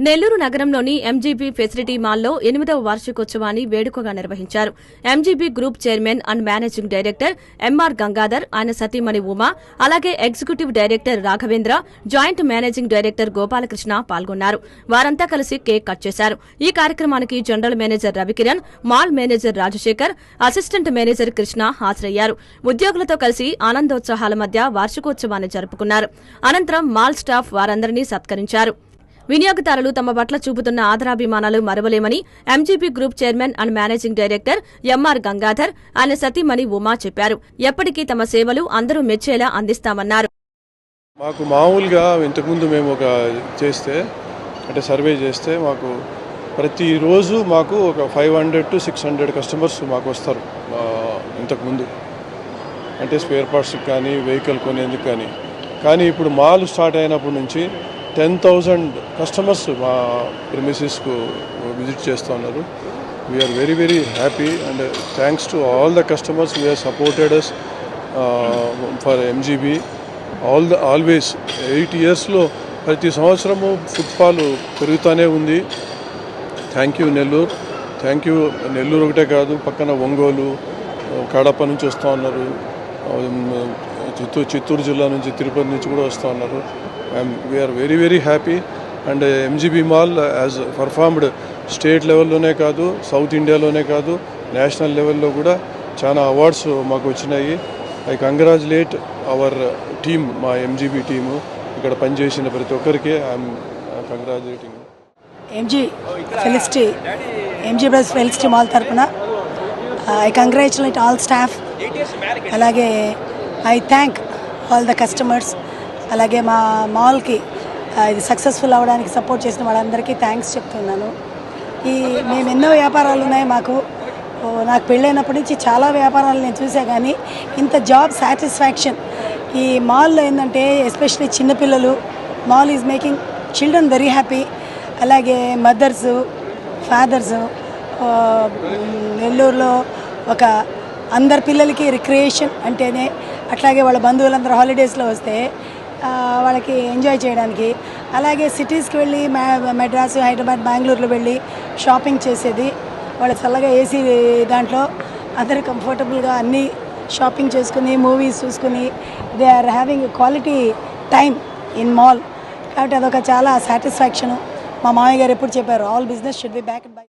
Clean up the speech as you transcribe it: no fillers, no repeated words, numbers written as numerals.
నెల్లూరు నగరంలోని MGB facility మాల్లో 8వ వార్షికోత్సవాన్ని వేడుకగా నిర్వహించారు. MGB group chairman and managing director MR Gangadhar, ఆయన సతీమణి ఉమా, అలాగే executive director Raghavendra, joint managing director Gopalakrishna పాల్గొన్నారు. వారంతా కలిసి కేక్ కట్ చేశారు. ఈ కార్యక్రమానికి general manager Ravikiran, mall manager Rajasekhar, assistant manager Krishna హాజరయ్యారు. ఉద్యోగులతో కలిసి ఆనందోత్సాహాల మధ్య వార్షికోత్సవాన్ని జరుపుకున్నారు. అనంతరం మాల్ స్టాఫ్ వారందరినీ సత్కరించారు. వినియోగదారులు తమ పట్ల చూపుతున్న ఆదరాభిమానాలు మరవలేమని MGB group chairman and managing director MR Gangadhar, ఆయన సతీమణి ఉమా చెప్పారు. ఎప్పటికీ తమ సేవలు అందరూ మెచ్చేలా అందిస్తామన్నారు. మాకు మామూలుగా ఇంతకుముందు మేము ఒక సర్వే చేస్తే మాకు ప్రతిరోజు మాకు ఒక 500 to 600 కస్టమర్స్ మాకు వస్తారు. ఇంతకుముందు అంటే స్పేర్ పార్ట్స్కి కానీ వెహికల్ కొనేందుకు కానీ ఇప్పుడు మాల్ స్టార్ట్ అయినప్పటి నుంచి 10,000 కస్టమర్స్ మా ప్రిమిసెస్కు విజిట్ చేస్తూ ఉన్నారు. We are very very happy and thanks to all the customers who have supported us for MGB always. 8 yearsలో ప్రతి సంవత్సరము ఫుట్ఫాల్ పెరుగుతూనే ఉంది. Thank you Nellore. Thank you Nellore ఒకటే కాదు, పక్కన ఒంగోలు, కడప నుంచి వస్తూ ఉన్నారు, చిత్తూరు జిల్లా నుంచి, తిరుపతి నుంచి కూడా వస్తూ ఉన్నారు. We are very very happy and MGB mall as performed state లెవెల్లోనే కాదు, సౌత్ ఇండియాలోనే కాదు, నేషనల్ లెవెల్లో కూడా చాలా అవార్డ్స్ మాకు వచ్చినాయి. ఐ కంగ్రాచులేట్ అవర్ టీమ్, మా ఎంజీబీ టీము, ఇక్కడ పనిచేసిన ప్రతి ఒక్కరికి I'm congratulating. MG brothers felicity mall తరఫున ఐ కంగ్రాచులేట్ ఆల్ స్టాఫ్, అలాగే I thank all the customers, అలాగే మా మాల్కి ఇది సక్సెస్ఫుల్ అవ్వడానికి సపోర్ట్ చేసిన వాళ్ళందరికీ థ్యాంక్స్ చెప్తున్నాను. మేము ఎన్నో వ్యాపారాలు ఉన్నాయి. నాకు పెళ్ళైనప్పటి నుంచి చాలా వ్యాపారాలు నేను చూసా, కానీ ఇంత జాబ్ సాటిస్ఫాక్షన్ ఈ మాల్లో ఏంటంటే, ఎస్పెషలీ చిన్నపిల్లలు, mall is making children very happy. అలాగే మదర్సు, ఫాదర్సు, నెల్లూరులో ఒక అందరి పిల్లలకి రిక్రియేషన్ అంటేనే, అట్లాగే వాళ్ళ బంధువులందరూ హాలిడేస్లో వస్తే వాళ్ళకి ఎంజాయ్ చేయడానికి, అలాగే సిటీస్కి వెళ్ళి మెడ్రాస్, హైదరాబాద్, బెంగళూరులో వెళ్ళి షాపింగ్ చేసేది, వాళ్ళ చల్లగా ఏసీ దాంట్లో అందరూ కంఫర్టబుల్గా అన్నీ షాపింగ్ చేసుకుని, మూవీస్ చూసుకుని, they are having quality time in mall. కాబట్టి అదొక చాలా సాటిస్ఫాక్షను. మా మామయ్య గారు ఎప్పుడు చెప్పారు, all business should be back and by.